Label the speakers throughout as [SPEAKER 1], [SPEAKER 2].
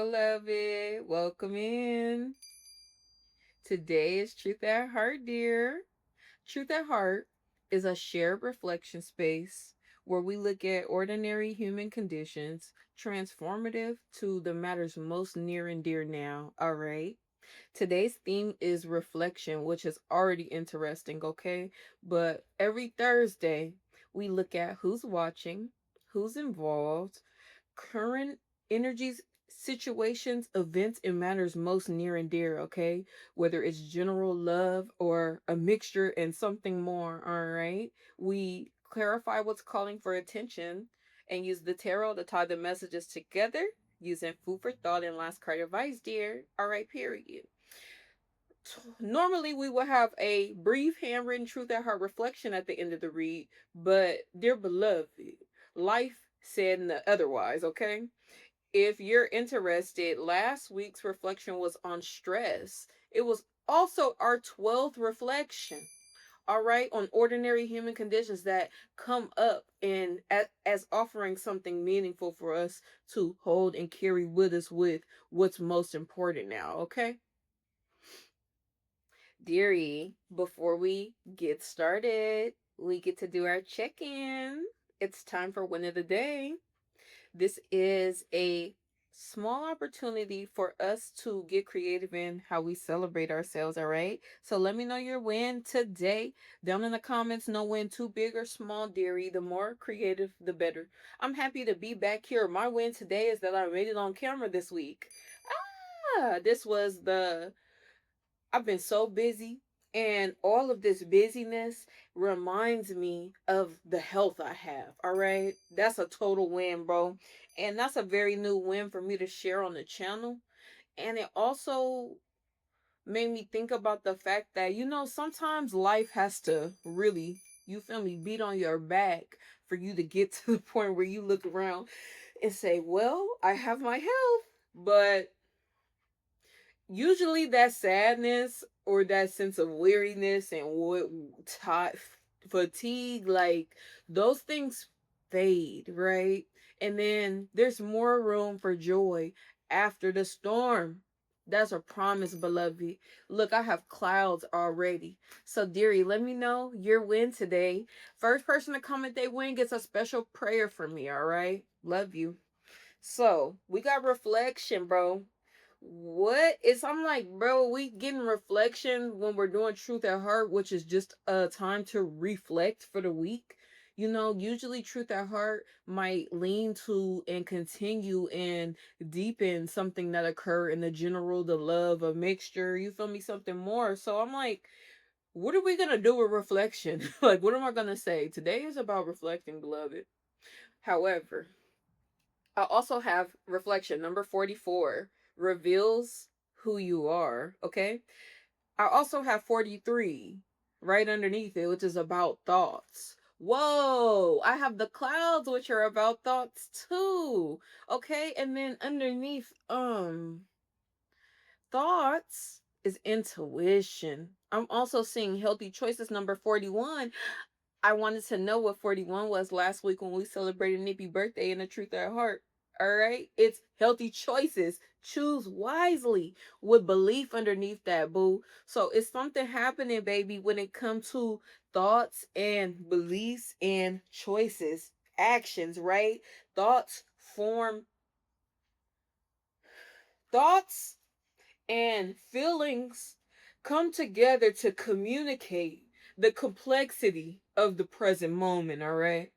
[SPEAKER 1] beloved. Welcome in. Today is Truth at Heart, dear. Truth at Heart is a shared reflection space where we look at ordinary human conditions, transformative to the matters most near and dear now. All right. Today's theme is reflection, which is already interesting, okay? But every Thursday, we look at who's watching, who's involved, current energies, situations, events, and matters most near and dear, okay? Whether it's general love or a mixture and something more, all right? We clarify what's calling for attention and use the tarot to tie the messages together using food for thought and last card advice, dear. All right, period. Normally we will have a brief handwritten truth at heart reflection at the end of the read, but dear beloved, life said otherwise, okay? If you're interested, last week's reflection was on stress. It was also our 12th reflection, all right, on ordinary human conditions that come up and as offering something meaningful for us to hold and carry with us with what's most important now, okay? Dearie, before we get started, we get to do our check in. It's time for win of the day. This is a small opportunity for us to get creative in how we celebrate ourselves, all right? So let me know your win today. Down in the comments, no win too big or small, dearie. The more creative, the better. I'm happy to be back here. My win today is that I made it on camera this week. This was the I've been so busy, and all of this busyness reminds me of the health I have. All right. That's a total win, bro. And that's a very new win for me to share on the channel. And it also made me think about the fact that, sometimes life has to really, you feel me, beat on your back for you to get to the point where you look around and say, well, I have my health, but usually that sadness or that sense of weariness and what fatigue, like those things fade, right? And then there's more room for joy after the storm. That's a promise, beloved. Look, I have clouds already. So, dearie, let me know your win today. First person to comment they win gets a special prayer from me, all right? Love you. So, we got reflection, bro. What is I'm like, bro, we getting reflection when we're doing truth at heart, which is just a time to reflect for the week. Usually truth at heart might lean to and continue and deepen something that occurred in the general, the love, a mixture, you feel me, something more. So I'm like, what are we gonna do with reflection? Like, what am I gonna say? Today is about reflecting, beloved. However, I also have reflection number 44 reveals who you are. Okay. I also have 43 right underneath it, which is about thoughts. Whoa, I have the clouds, which are about thoughts too. Okay. And then underneath, thoughts is intuition. I'm also seeing healthy choices number 41. I wanted to know what 41 was last week when we celebrated Nippy's birthday in the Truth at Heart. All right. It's healthy choices. Choose wisely with belief underneath that, boo. So it's something happening, baby, when it comes to thoughts and beliefs and choices, actions, right? Thoughts form thoughts and feelings come together to communicate the complexity of the present moment, all right?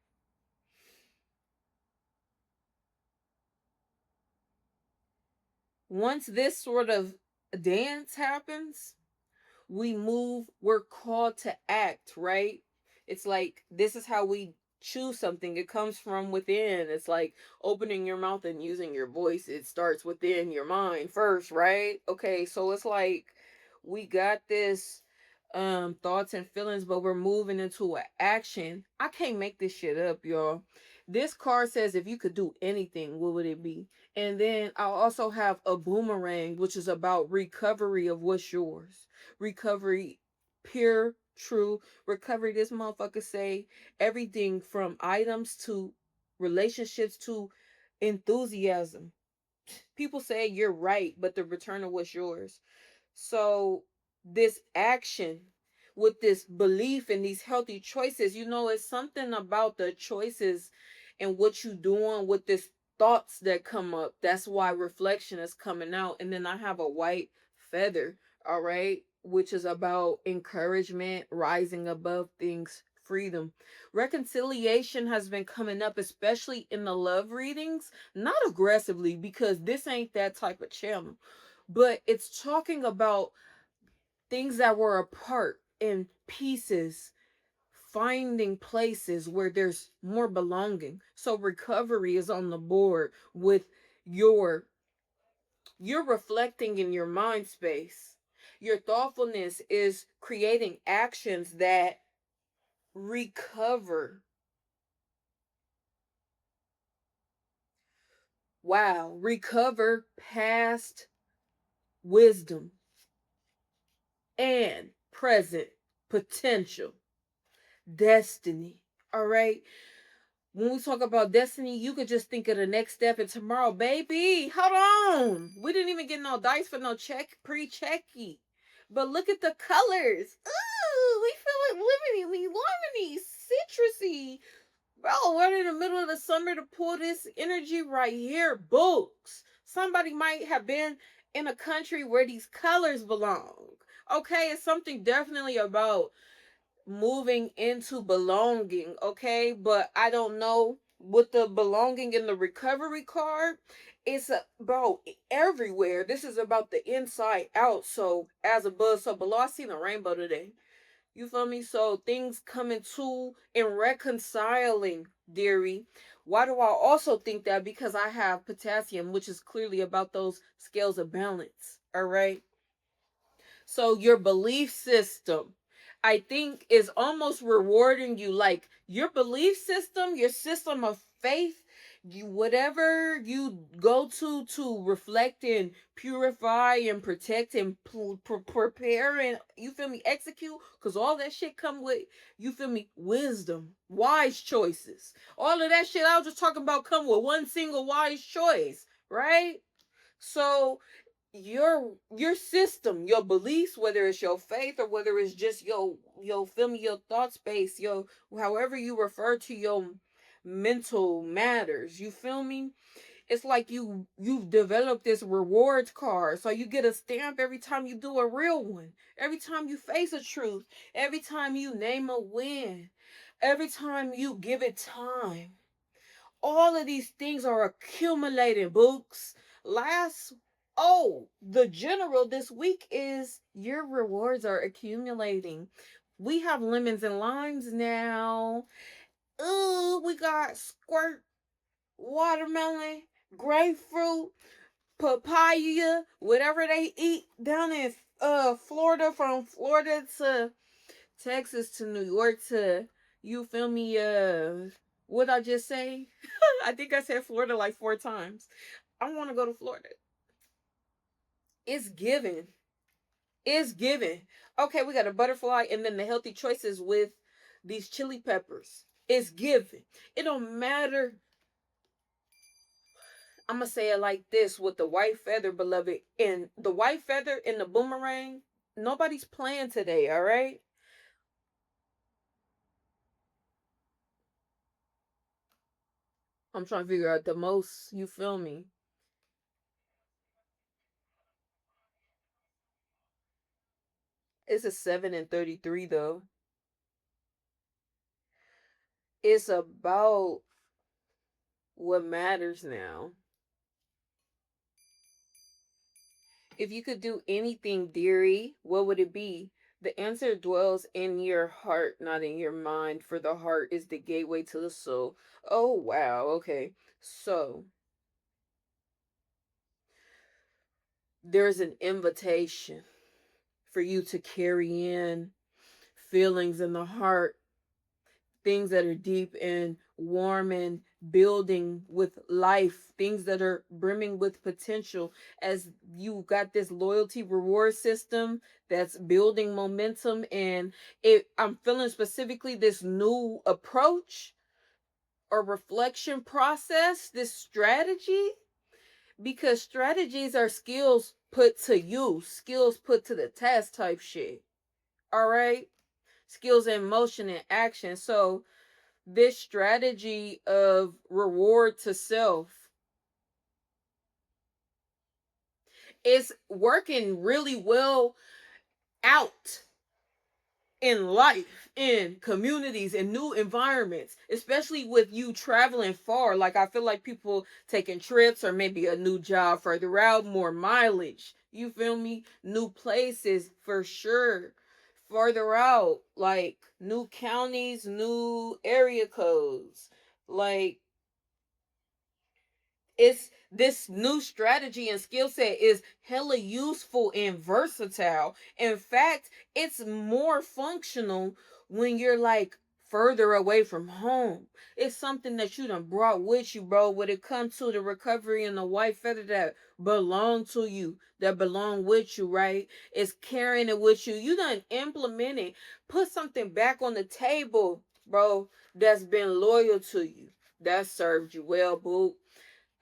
[SPEAKER 1] Once this sort of dance happens, we're called to act, right? It's like this is how we choose something. It comes from within. It's like opening your mouth and using your voice. It starts within your mind first, right? Okay, so it's like we got this thoughts and feelings, but we're moving into an action. I can't make this shit up, y'all. This card says if you could do anything, what would it be? And then I'll also have a boomerang, which is about recovery of what's yours. Recovery, pure, true. Recovery, this motherfucker say everything from items to relationships to enthusiasm. People say you're right, but the return of what's yours. So this action with this belief in these healthy choices, it's something about the choices and what you doing with this thoughts that come up. That's why reflection is coming out. And then I have a white feather, all right, which is about encouragement, rising above things, freedom. Reconciliation has been coming up, especially in the love readings, not aggressively because this ain't that type of channel, but it's talking about things that were apart in pieces, finding places where there's more belonging. So recovery is on the board with your you're reflecting in your mind space. Your thoughtfulness is creating actions that recover. Wow, recover past wisdom and present potential, destiny. All right. When we talk about destiny, you could just think of the next step and tomorrow, baby. Hold on. We didn't even get no dice for no pre-checky. But look at the colors. Ooh, we feel like lemony, citrusy. Bro, we're in the middle of the summer to pull this energy right here. Books. Somebody might have been in a country where these colors belong. Okay, it's something definitely about moving into belonging, okay? But I don't know with the belonging in the recovery card. It's about everywhere. This is about the inside out. So as above, so below. I seen a rainbow today. You feel me? So things coming to and reconciling, dearie. Why do I also think that? Because I have potassium, which is clearly about those scales of balance. All right. So your belief system, I think, is almost rewarding you. Like your belief system, your system of faith, whatever you go to reflect and purify and protect and prepare and, you feel me, execute, because all that shit come with, you feel me, wisdom, wise choices. All of that shit I was just talking about come with one single wise choice, right? So your system, your beliefs, whether it's your faith or whether it's just your feel me, your thought space, your however you refer to your mental matters, you feel me, it's like you've developed this rewards card, so you get a stamp every time you do a real one, every time you face a truth, every time you name a win, every time you give it time. All of these things are accumulating, books. Last, oh, the general this week is your rewards are accumulating. We have lemons and limes now. Ooh, we got squirt, watermelon, grapefruit, papaya, whatever they eat down in Florida, from Florida to Texas to New York to, you feel me, what I just say? I think I said Florida like 4 times. I want to go to Florida. It's given. It's given. Okay, we got a butterfly and then the healthy choices with these chili peppers. It's given. It don't matter. I'm gonna say it like this with the white feather, beloved. And the white feather and the boomerang, nobody's playing today, all right? I'm trying to figure out the most, you feel me? It's a 7 and 33 though. It's about what matters now. If you could do anything, dearie, what would it be? The answer dwells in your heart, not in your mind, for the heart is the gateway to the soul. Oh, wow. Okay. So, there's an invitation for you to carry in feelings in the heart, things that are deep and warm and building with life, things that are brimming with potential, as you got this loyalty reward system that's building momentum. And I'm feeling specifically this new approach or reflection process, this strategy Because strategies are skills put to use, skills put to the test type shit. All right? Skills in motion and action. So, this strategy of reward to self is working really well out in life, in communities, in new environments, especially with you traveling far. Like, I feel like people taking trips or maybe a new job further out, more mileage. You feel me? New places for sure. Further out, like new counties, new area codes. Like, it's this new strategy and skill set is hella useful and versatile. In fact, it's more functional when you're like further away from home. It's something that you done brought with you, bro, when it comes to the recovery and the white feather that belong to you, that belong with you, right? It's carrying it with you. You done implemented, put something back on the table, bro, that's been loyal to you. That served you well, boo.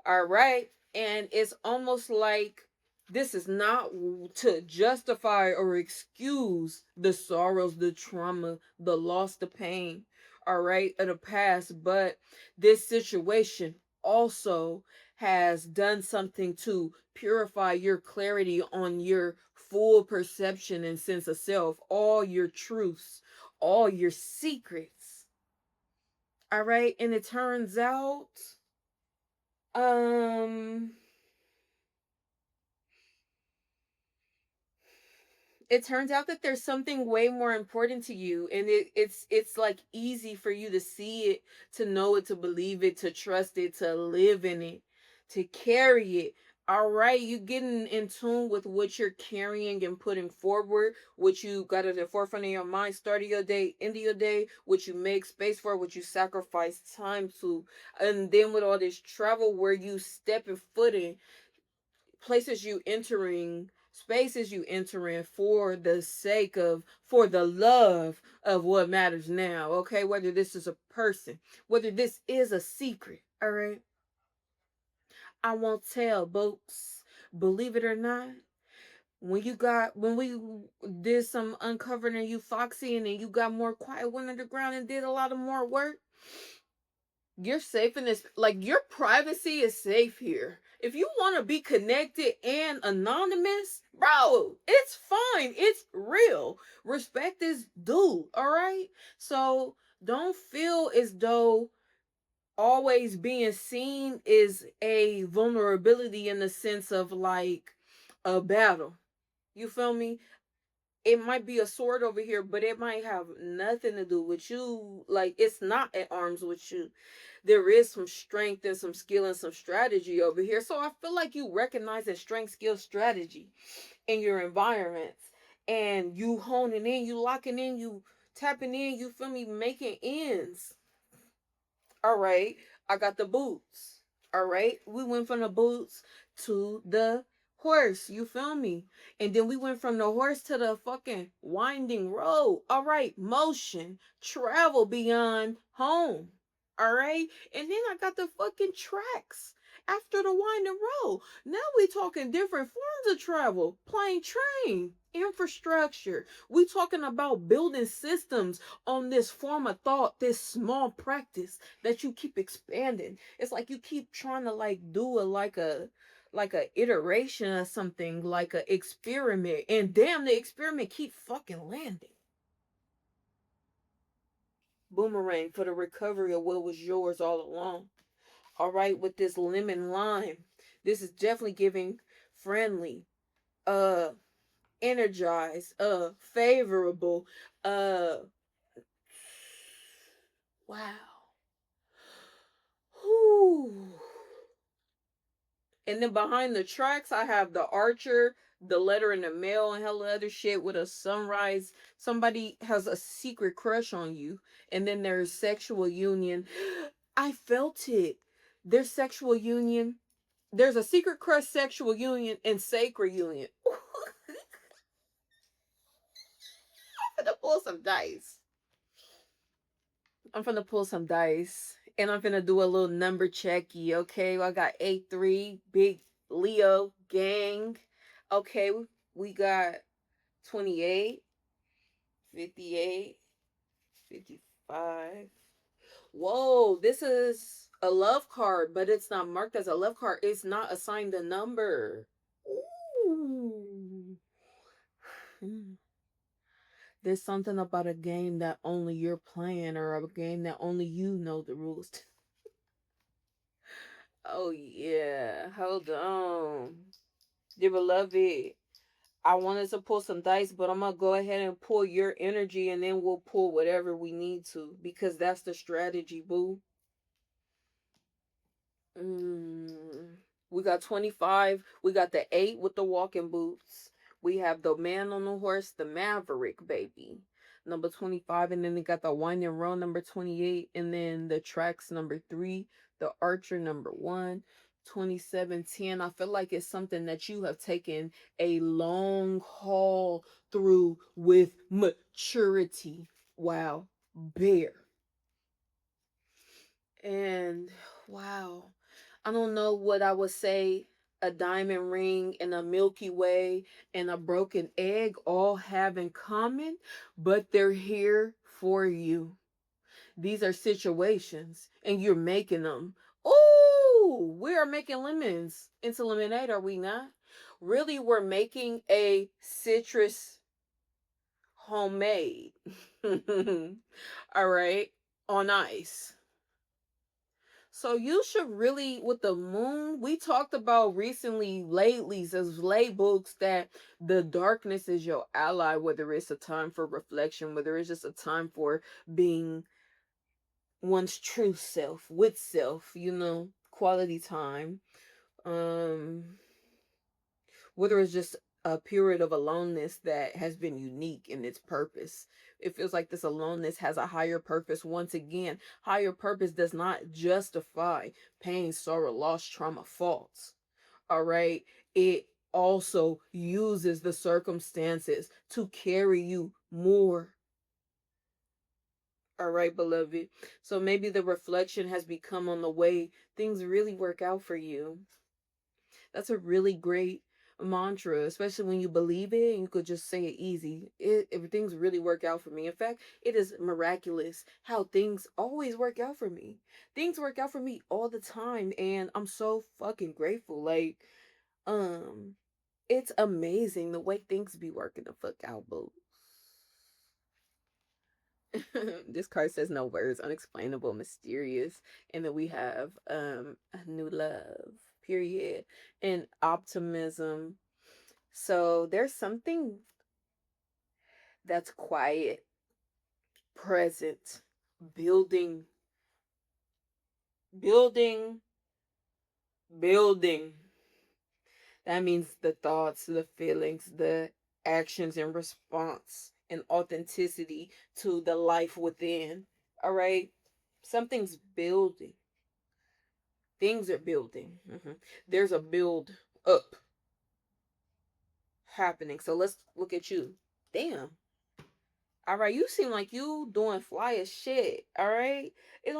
[SPEAKER 1] All right. And it's almost like this is not to justify or excuse the sorrows, the trauma, the loss, the pain, all right, of the past. But this situation also has done something to purify your clarity on your full perception and sense of self, all your truths, all your secrets. All right. And it turns out um, it turns out that there's something way more important to you, and it's like easy for you to see it, to know it, to believe it, to trust it, to live in it, to carry it. All right, you getting in tune with what you're carrying and putting forward, what you got at the forefront of your mind, start of your day, end of your day, what you make space for, what you sacrifice time to. And then with all this travel where you stepping foot in, places you entering, spaces you entering for the sake of, for the love of what matters now. Okay, whether this is a person, whether this is a secret. All right, I won't tell, folks. Believe it or not, when we did some uncovering and you Foxy, and then you got more quiet, went underground and did a lot of more work, you're safe in this. Like, your privacy is safe here. If you want to be connected and anonymous, bro, it's fine. It's real. Respect is due. All right. So don't feel as though always being seen is a vulnerability in the sense of like a battle. You feel me? It might be a sword over here, but it might have nothing to do with you. Like, it's not at arms with you. There is some strength and some skill and some strategy over here. So I feel like you recognize that strength, skill, strategy in your environments, and you honing in, you locking in, you tapping in, you feel me, making ends. All right, I got the boots. All right, we went from the boots to the horse. You feel me? And then we went from the horse to the fucking winding road. All right, motion, travel beyond home. All right, and then I got the fucking tracks after the winding road. Now we talking different forms of travel, plane, train, infrastructure. We talking about building systems on this form of thought, this small practice that you keep expanding. It's like you keep trying to like do a like a iteration of something, like a experiment, and damn, the experiment keep fucking landing. Boomerang for the recovery of what was yours all along. All right, with this lemon lime, this is definitely giving friendly, uh energized, favorable, uh wow. Whew. And then behind the tracks, I have the Archer, the letter in the mail, and hella other shit with a sunrise. Somebody has a secret crush on you. And then there's sexual union. I felt it. There's sexual union. There's a secret crush, sexual union, and sacred union. I'm gonna pull some dice. I'm gonna pull some dice. And I'm gonna do a little number checky, okay? I got 8-3, big Leo gang. Okay, we got 28, 58, 55. Whoa, this is a love card, but it's not marked as a love card. It's not assigned a number. Ooh. Hmm. There's something about a game that only you're playing, or a game that only you know the rules to. Oh, yeah. Hold on. Dear beloved, I wanted to pull some dice, but I'm going to go ahead and pull your energy, and then we'll pull whatever we need to, because that's the strategy, boo. Mm. We got 25. We got the 8 with the walking boots. We have the man on the horse, the maverick, baby. Number 25. And then they got the wine and roll, number 28. And then the tracks, number 3. The archer, number 1. 2710. I feel like it's something that you have taken a long haul through with maturity. Wow. Bear. And wow, I don't know what I would say. A diamond ring and a Milky Way and a broken egg all have in common, but they're here for you. These are situations, and you're making them. Oh, we are making lemons into lemonade, are we not? Really, we're making a citrus homemade. All right, on ice. So you should really, with the moon, we talked about recently, lately, as late books, that the darkness is your ally, whether it's a time for reflection, whether it's just a time for being one's true self, with self, quality time. Um, whether it's just a period of aloneness that has been unique in its purpose. It feels like this aloneness has a higher purpose. Once again, higher purpose does not justify pain, sorrow, loss, trauma, faults. All right. It also uses the circumstances to carry you more. All right, beloved. So maybe the reflection has become on the way things really work out for you. That's a really great mantra, especially when you believe it and you could just say it easy. If things really work out for me. In fact, it is miraculous how things always work out for me. Things work out for me all the time, and I'm so fucking grateful. Like, um, it's amazing the way things be working the fuck out, boo. This card says no words, unexplainable, mysterious, and then we have a new love, period, and optimism. So there's something that's quiet, present, building, building, building. That means the thoughts, the feelings, the actions in response, and authenticity to the life within. All right? Something's building. Things are building. There's a build up happening. So let's look at you. Damn. All right, you seem like you doing fly as shit. All right, it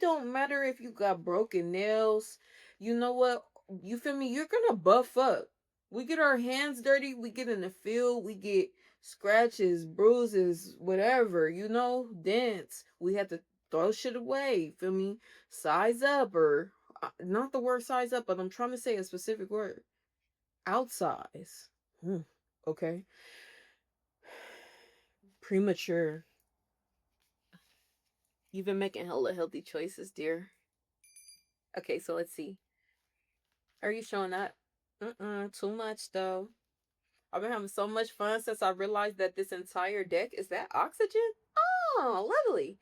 [SPEAKER 1] don't matter if you got broken nails. You know what? You feel me? You're gonna buff up. We get our hands dirty. We get in the field. We get scratches, bruises, whatever. Dents. We have to throw shit away. Feel me? Size up, or not the word size up, but I'm trying to say a specific word. Outsize. Okay. Premature. You've been making hella healthy choices, dear. Okay, so let's see. Are you showing up? Too much though. I've been having so much fun since I realized that this entire deck is that oxygen. Oh, lovely.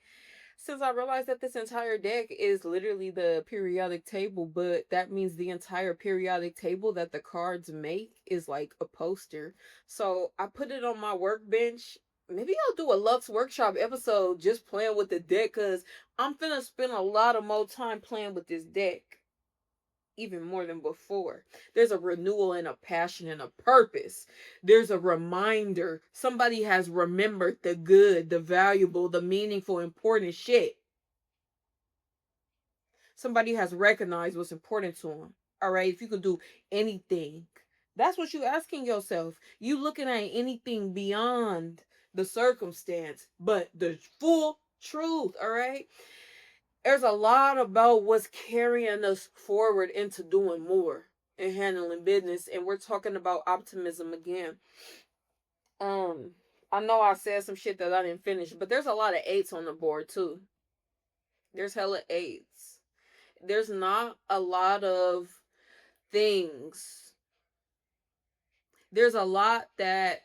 [SPEAKER 1] Since I realized that this entire deck is literally the periodic table, but that means the entire periodic table that the cards make is like a poster. So I put it on my workbench. Maybe I'll do a Luxe Workshop episode just playing with the deck, because I'm finna spend a lot of more time playing with this deck. Even more than before. There's a renewal and a passion and a purpose. There's a reminder. Somebody has remembered the good, the valuable, the meaningful, important shit. Somebody has recognized what's important to them. All right, if you could do anything, that's what you asking yourself. You looking at anything beyond the circumstance, but the full truth. All right, there's a lot about what's carrying us forward into doing more and handling business, and we're talking about optimism again. Um, I know I said some shit that I didn't finish, but there's a lot of eights on the board too. There's hella eights. There's not a lot of things. There's a lot that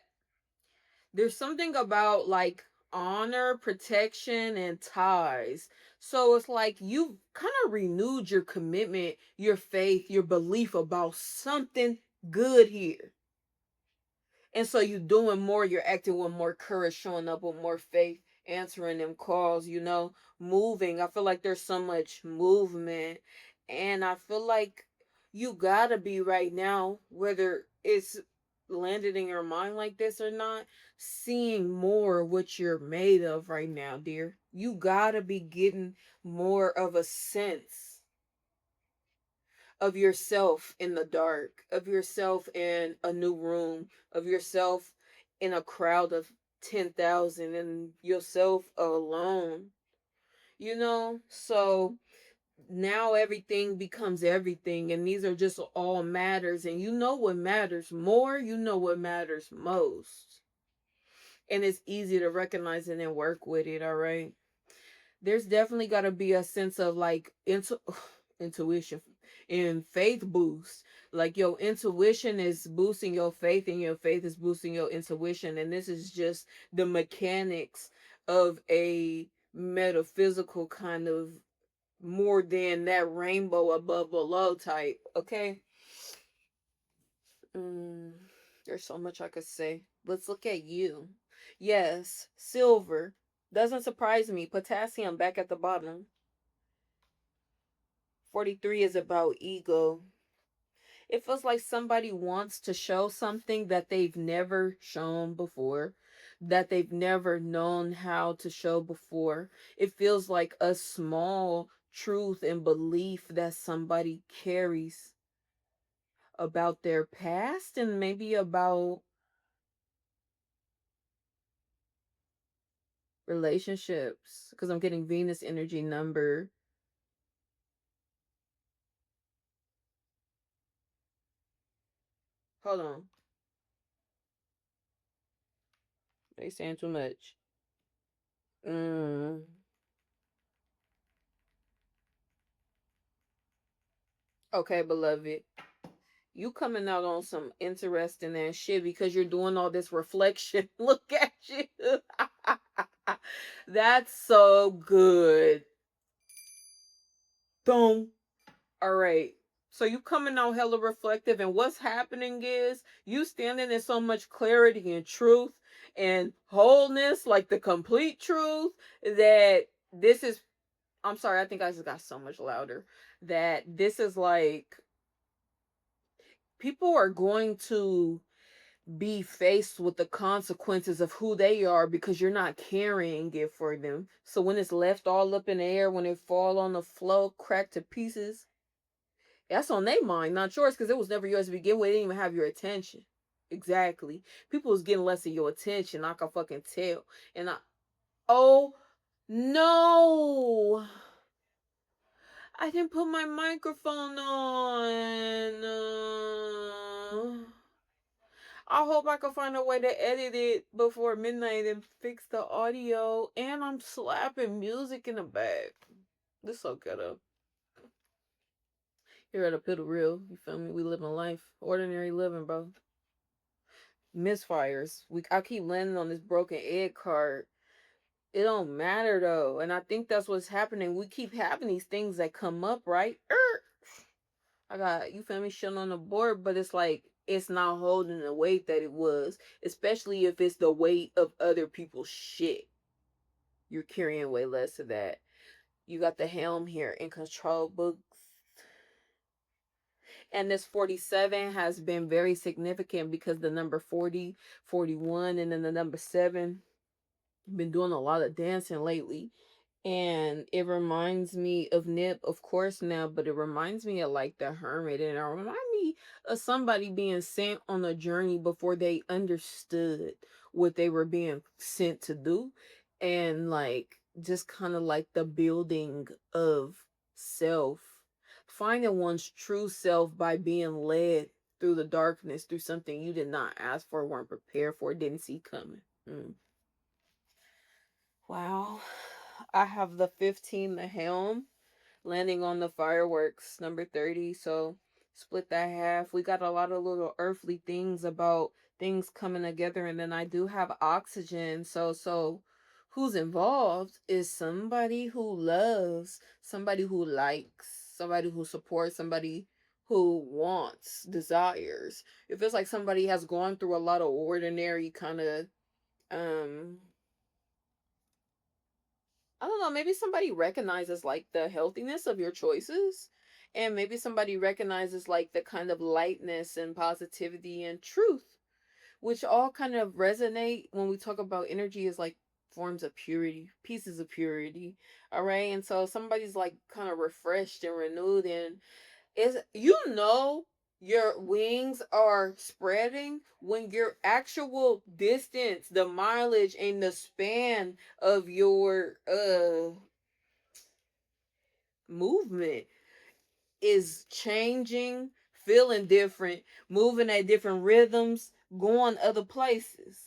[SPEAKER 1] there's something about like honor, protection, and ties. So it's like you've kind of renewed your commitment, your faith, your belief about something good here. And so you're doing more, you're acting with more courage, showing up with more faith, answering them calls, moving. I feel like there's so much movement. And I feel like you gotta be right now, whether it's landed in your mind like this or not, seeing more what you're made of right now, dear. You gotta be getting more of a sense of yourself in the dark, of yourself in a new room, of yourself in a crowd of 10,000 and yourself alone. So now everything becomes everything, and these are just all matters, and you know what matters more, you know what matters most. And it's easy to recognize it and work with it, all right? There's definitely got to be a sense of like intuition and faith boost. Like your intuition is boosting your faith, and your faith is boosting your intuition. And this is just the mechanics of a metaphysical kind of more than that rainbow above below type. Okay. Mm, there's so much I could say. Let's look at you. Yes, silver. Doesn't surprise me. Potassium back at the bottom. 43 is about ego. It feels like somebody wants to show something that they've never shown before, that they've never known how to show before. It feels like a small truth and belief that somebody carries about their past and maybe about relationships, because I'm getting Venus energy number. Hold on. They saying too much. Mm. Okay, beloved. You coming out on some interesting ass shit because you're doing all this reflection. Look at you. That's so good. Boom. All right. So you coming out hella reflective, and what's happening is you standing in so much clarity and truth and wholeness, like the complete truth, that this is, I'm sorry, I think I just got so much louder. That this is like people are going to be faced with the consequences of who they are because you're not carrying it for them. So when it's left all up in the air, when it fall on the floor, cracked to pieces, that's on their mind, not yours, because it was never yours to begin with. It didn't even have your attention. Exactly. People was getting less of your attention. I can fucking tell. And oh no, I didn't put my microphone on. I hope I can find a way to edit it before midnight and fix the audio. And I'm slapping music in the back. This so ghetto. Here at a Piddle Real. You feel me? We living life. Ordinary living, bro. Misfires. I keep landing on this broken egg card. It don't matter though. And I think that's what's happening. We keep having these things that come up, right? I got, you feel me, shit on the board, but it's like it's not holding the weight that it was, especially if it's the weight of other people's shit. You're carrying way less of that. You got the helm here in control books. And this 47 has been very significant because the number 40, 41, and then the number 7 been doing a lot of dancing lately. And it reminds me of Nip, of course, now, but it reminds me of like the Hermit, and it remind me of somebody being sent on a journey before they understood what they were being sent to do, and like just kind of like the building of self, finding one's true self by being led through the darkness, through something you did not ask for, weren't prepared for, didn't see coming. Wow. I have the 15, the helm, landing on the fireworks, number 30. So split that half. We got a lot of little earthly things about things coming together. And then I do have oxygen. So who's involved is somebody who loves, somebody who likes, somebody who supports, somebody who wants, desires. It feels like somebody has gone through a lot of ordinary kind of um I don't know, maybe somebody recognizes like the healthiness of your choices. And maybe somebody recognizes like the kind of lightness and positivity and truth, which all kind of resonate when we talk about energy as like forms of purity, pieces of purity. All right. And so somebody's like kind of refreshed and renewed, and is, your wings are spreading when your actual distance, the mileage and the span of your movement is changing, feeling different, moving at different rhythms, going other places.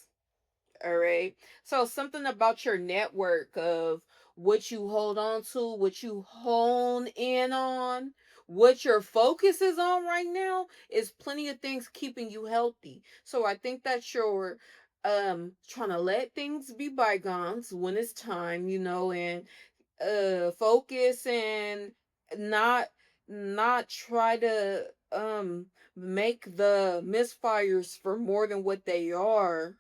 [SPEAKER 1] All right. So something about your network of what you hold on to, what you hone in on, what your focus is on right now is plenty of things keeping you healthy. So I think that you're trying to let things be bygones when it's time, and focus, and not not try to make the misfires for more than what they are.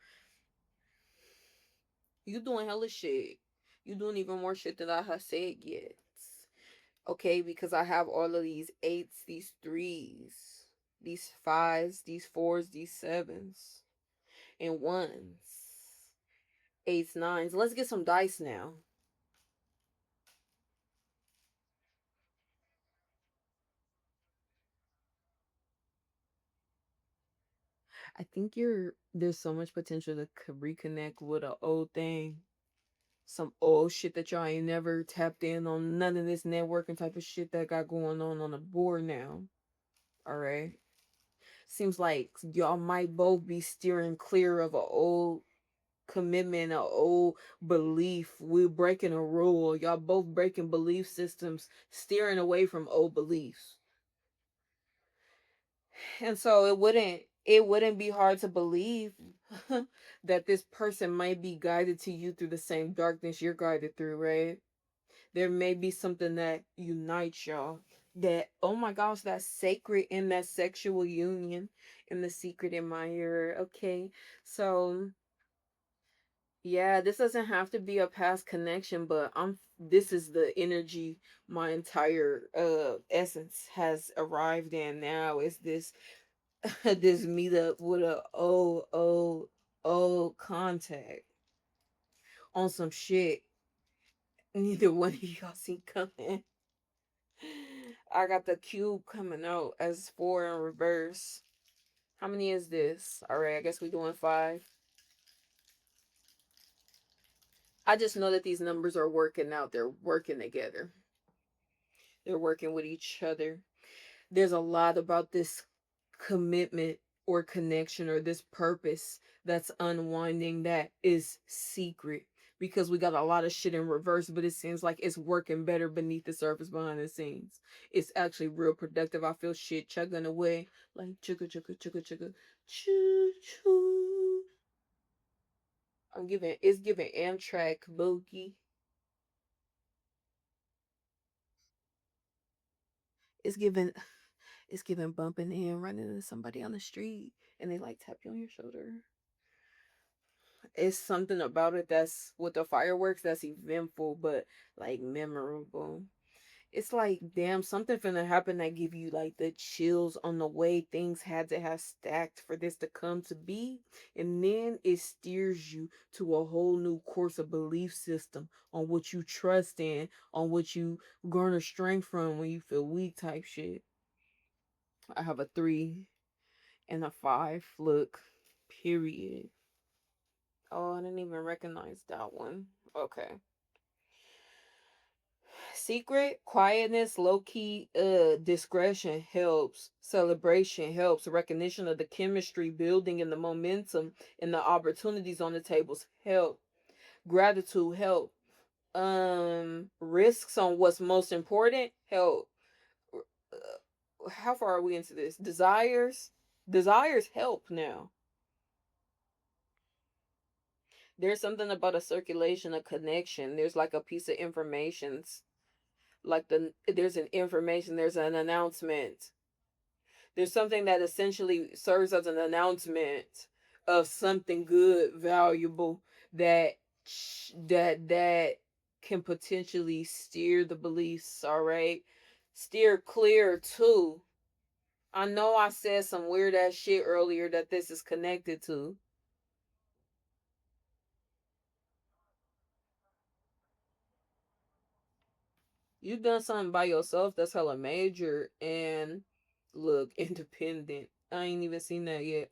[SPEAKER 1] You doing hella shit. You doing even more shit than I have said yet. Okay, because I have all of these eights, these threes, these fives, these fours, these sevens, and ones, eights, nines. Let's get some dice now. I think there's so much potential to reconnect with an old thing. Some old shit that y'all ain't never tapped in on, none of this networking type of shit that got going on the board now. All right. Seems like y'all might both be steering clear of an old commitment, an old belief. We're breaking a rule. Y'all both breaking belief systems, steering away from old beliefs. And so it wouldn't be hard to believe that this person might be guided to you through the same darkness you're guided through, right? There may be something that unites y'all. That, oh my gosh, that's sacred in that sexual union, in the secret admirer. Okay. So yeah, this doesn't have to be a past connection, but this is the energy my entire essence has arrived in now. Is this this meetup with a old contact on some shit neither one of y'all seen coming. I got the cube coming out as 4 in reverse. How many is this? All right, I guess we're doing 5. I just know that these numbers are working out. They're working together. They're working with each other. There's a lot about this commitment or connection or this purpose that's unwinding that is secret, because we got a lot of shit in reverse, but it seems like it's working better beneath the surface, behind the scenes. It's actually real productive. I feel shit chugging away like chugga chugga chugga chugga choo choo. It's giving Amtrak boogie. It's giving it's giving bumping in, running into somebody on the street, and they like tap you on your shoulder. It's something about it that's with the fireworks that's eventful but like memorable. It's like, damn, something finna happen that give you like the chills on the way things had to have stacked for this to come to be. And then it steers you to a whole new course of belief system on what you trust in, on what you garner strength from when you feel weak type shit. I have a 3 and a 5. Look, period. Oh, I didn't even recognize that one. Okay. Secret quietness, low key, discretion helps. Celebration helps. Recognition of the chemistry building and the momentum and the opportunities on the tables help. Gratitude help. Risks on what's most important help. How far are we into this? Desires help now. There's something about a circulation, a connection. There's like a piece of information, like there's an information, there's an announcement, there's something that essentially serves as an announcement of something good, valuable, that that can potentially steer the beliefs. All right, steer clear too. I know I said some weird ass shit earlier that this is connected to. You've done something by yourself that's hella major and look independent. I ain't even seen that yet.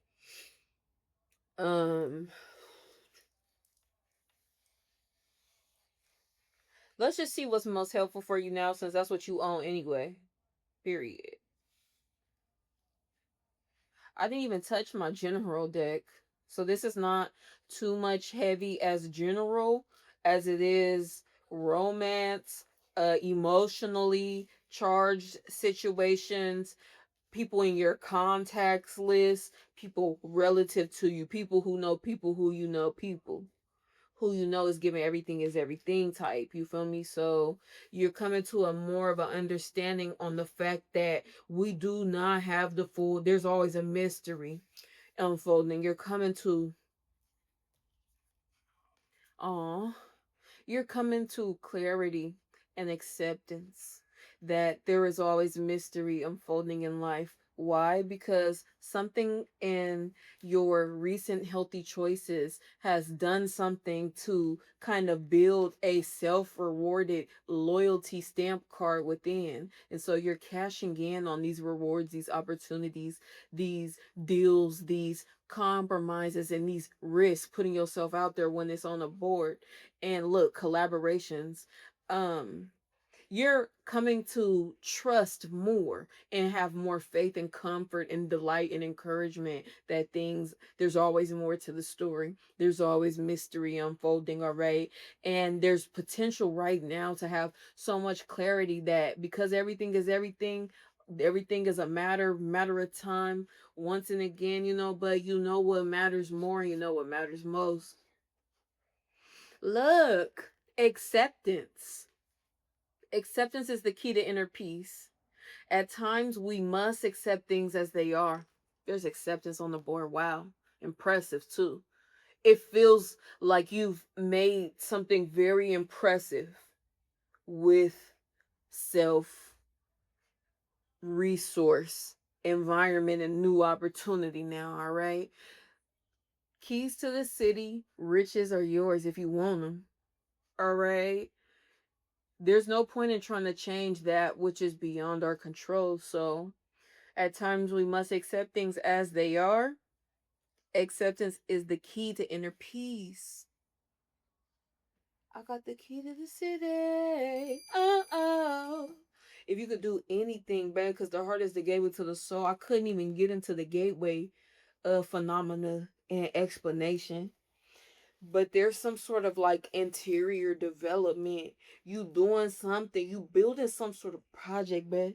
[SPEAKER 1] Um, let's just see what's most helpful for you now, since that's what you own anyway. Period. I didn't even touch my general deck, so this is not too much heavy as general as it is romance, emotionally charged situations, people in your contacts list, people relative to you, people who you know, people who you know is giving everything is everything type. You feel me? So you're coming to a more of an understanding on the fact that we do not have the full, there's always a mystery unfolding. You're coming to, aw, you're coming to clarity and acceptance that there is always mystery unfolding in life. Why? Because something in your recent healthy choices has done something to kind of build a self rewarded loyalty stamp card within. And so you're cashing in on these rewards, these opportunities, these deals, these compromises, and these risks, putting yourself out there when it's on a board. And look, collaborations, um you're coming to trust more and have more faith and comfort and delight and encouragement that things, there's always more to the story, there's always mystery unfolding. All right, and there's potential right now to have so much clarity that because everything is everything, everything is a matter of time once and again, but you know what matters more, you know what matters most. Look, acceptance. Acceptance is the key to inner peace. At times, we must accept things as they are. There's acceptance on the board. Wow. Impressive, too. It feels like you've made something very impressive with self, resource, environment, and new opportunity now. All right. Keys to the city, riches are yours if you want them. All right. There's no point in trying to change that which is beyond our control. So at times we must accept things as they are. Acceptance is the key to inner peace. I got the key to the city. Oh, oh. If you could do anything, man, because the heart is the gateway to the soul. I couldn't even get into the gateway of phenomena and explanation. But there's some sort of like interior development. You doing something, you building some sort of project, man.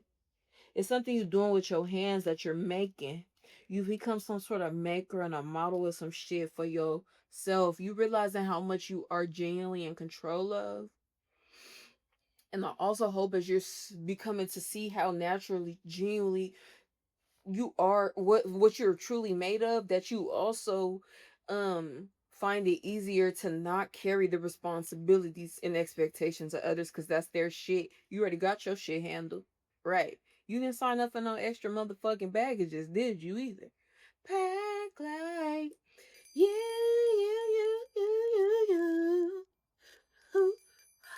[SPEAKER 1] It's something you're doing with your hands that you're making. You become some sort of maker and a model of some shit for yourself. You realizing how much you are genuinely in control of. And I also hope as you're becoming to see how naturally, genuinely you are, what you're truly made of, that you also find it easier to not carry the responsibilities and expectations of others because that's their shit. You already got your shit handled. Right. You didn't sign up for no extra motherfucking baggages, did you either? Pack like you, you. Ooh,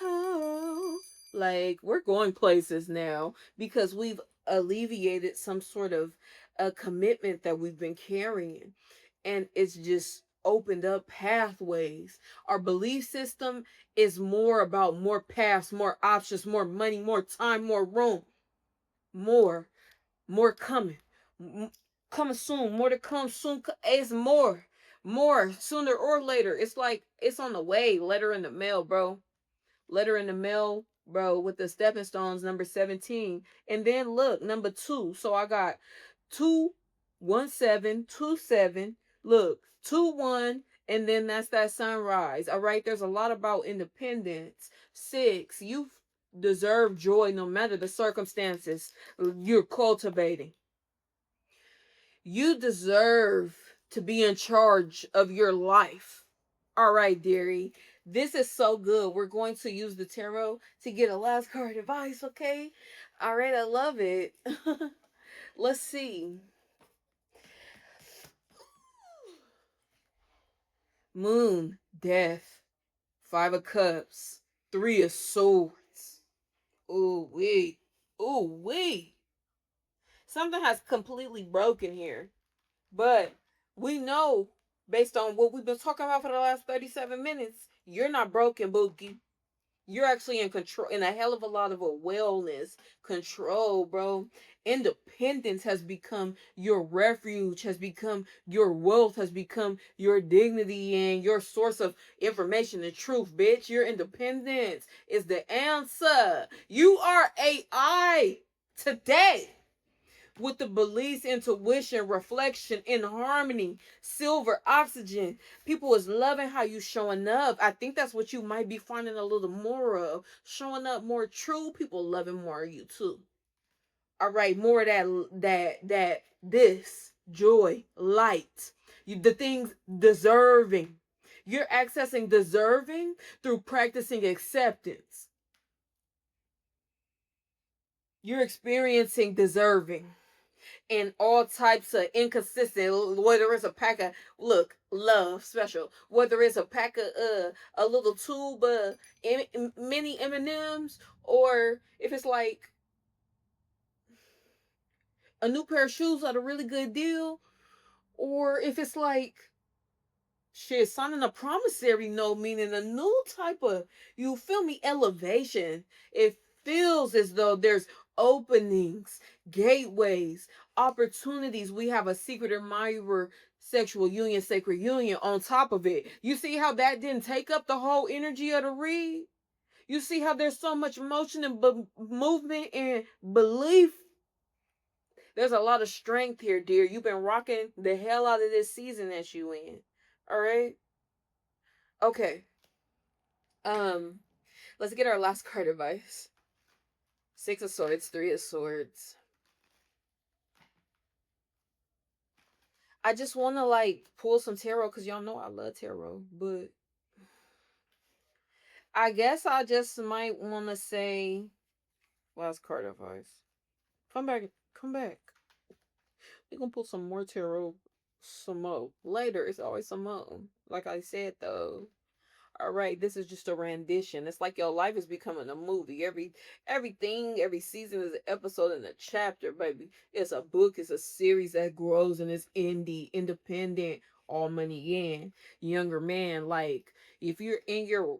[SPEAKER 1] oh. Like we're going places now because we've alleviated some sort of a commitment that we've been carrying, and it's just opened up pathways. Our belief system is more about more paths, more options, more money, more time, more room, more, more coming, coming soon, more to come soon. It's more sooner or later. It's like it's on the way. Letter in the mail, bro. Letter in the mail, bro, with the stepping stones, number 17. And then look, number 2. So I got 21727. Look, 2-1, and then that's that sunrise. All right, there's a lot about independence. 6, you deserve joy no matter the circumstances you're cultivating. You deserve to be in charge of your life. All right, dearie. This is so good. We're going to use the tarot to get a last card advice, okay? All right, I love it. Let's see. Moon, death, 5 of cups, 3 of swords. Ooh, wait. Ooh, wait. Something has completely broken here. But we know, based on what we've been talking about for the last 37 minutes, you're not broken, Bookie. You're actually in control, in a hell of a lot of a wellness control, bro. Independence has become your refuge, has become your wealth, has become your dignity and your source of information and truth, bitch. Your independence is the answer. You are AI today with the beliefs, intuition, reflection, in harmony, silver, oxygen. People is loving how you showing up. I think that's what you might be finding a little more of. Showing up more true. People loving more of you too. All right, more of that this joy, light. The things deserving. You're accessing deserving through practicing acceptance. You're experiencing deserving in all types of inconsistent, whether it's a pack of look love special, whether it's a pack of a little tube of mini M&Ms, or if it's like a new pair of shoes at a really good deal, or if it's like shit signing a promissory note, meaning a new type of, you feel me, elevation. It feels as though there's openings, gateways, opportunities. We have a secret admirer, sexual union, sacred union on top of it. You see how that didn't take up the whole energy of the read? You see how there's so much motion and movement and belief? There's a lot of strength here, dear. You've been rocking the hell out of this season that you in. All right? Okay. Um, let's get our last card advice. 6 of Swords, 3 of Swords. I just want to like pull some tarot because y'all know I love tarot, but I guess I just might want to say last card advice. Come back, come back. We gonna pull some more tarot, some more later. It's always some more. Like I said though. All right, this is just a rendition. It's like your life is becoming a movie. Every season is an episode and a chapter, baby. It's a book, it's a series that grows and it's independent, all money in. Younger man, like if you're in your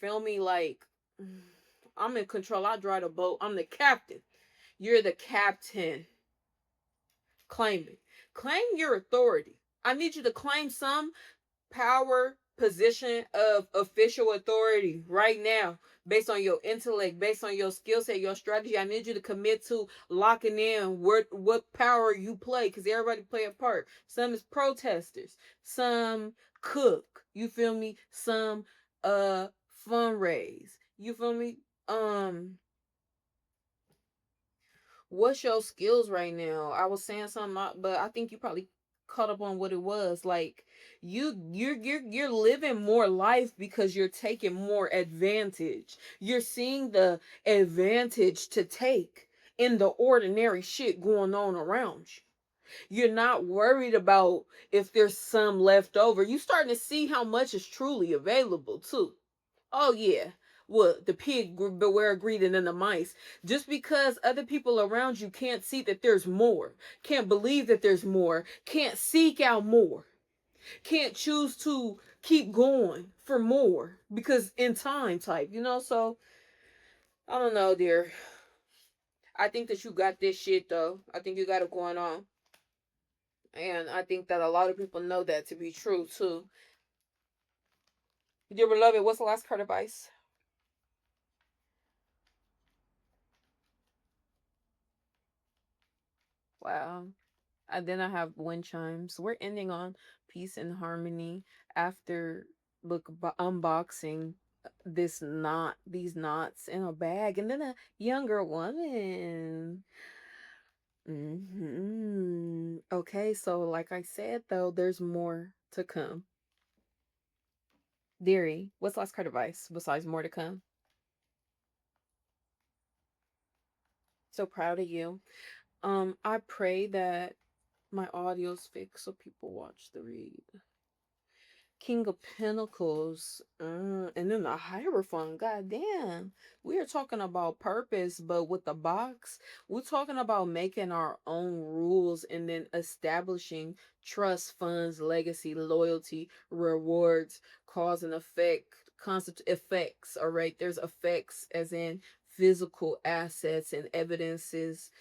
[SPEAKER 1] filming like I'm in control, I drive the boat, I'm the captain. You're the captain. Claim it. Claim your authority. I need you to claim some power position of official authority right now based on your intellect, based on your skill set, your strategy. I need you to commit to locking in what power you play, because everybody play a part. Some is protesters, some cook, you feel me, some fundraise, you feel me. What's your skills right now? I was saying something, but I think you probably caught up on what it was. Like you're living more life because you're taking more advantage. You're seeing the advantage to take in the ordinary shit going on around you. You're not worried about if there's some left over. You starting to see how much is truly available too. Oh yeah. Well, the pig beware greedy than the mice. Just because other people around you can't see that there's more, can't believe that there's more, can't seek out more, can't choose to keep going for more because in time type, you know. So I don't know, dear. I think that you got this shit though. I think you got it going on, and I think that a lot of people know that to be true too. Dear beloved, what's the last card advice? Wow. And then I have wind chimes. We're ending on peace and harmony after unboxing these knots in a bag, and then a younger woman. Okay, so like I said though, there's more to come. Dearie, what's last card advice besides more to come? So proud of you. I pray that my audio's fixed so people watch the read. King of Pentacles, and then the Hierophant. God damn, we are talking about purpose, but with the box, we're talking about making our own rules and then establishing trust funds, legacy, loyalty, rewards, cause and effect, constant effects. All right, there's effects as in physical assets and evidences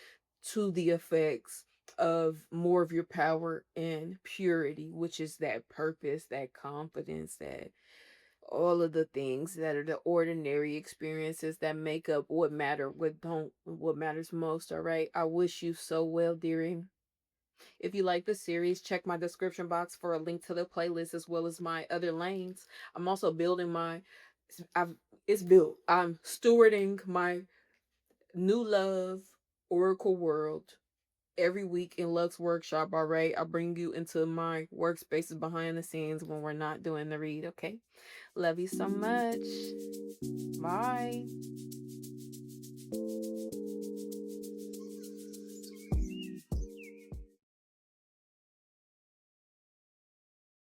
[SPEAKER 1] to the effects of more of your power and purity, which is that purpose, that confidence, that all of the things that are the ordinary experiences that make up what matters most. All right, I wish you so well, dearie. If you like the series, check my description box for a link to the playlist as well as my other lanes. I'm also building my I've it's built. I'm stewarding my new love Oracle world every week in Luxe Workshop. All right, I'll bring you into my workspaces behind the scenes when we're not doing the read. Okay, love you so much. Bye.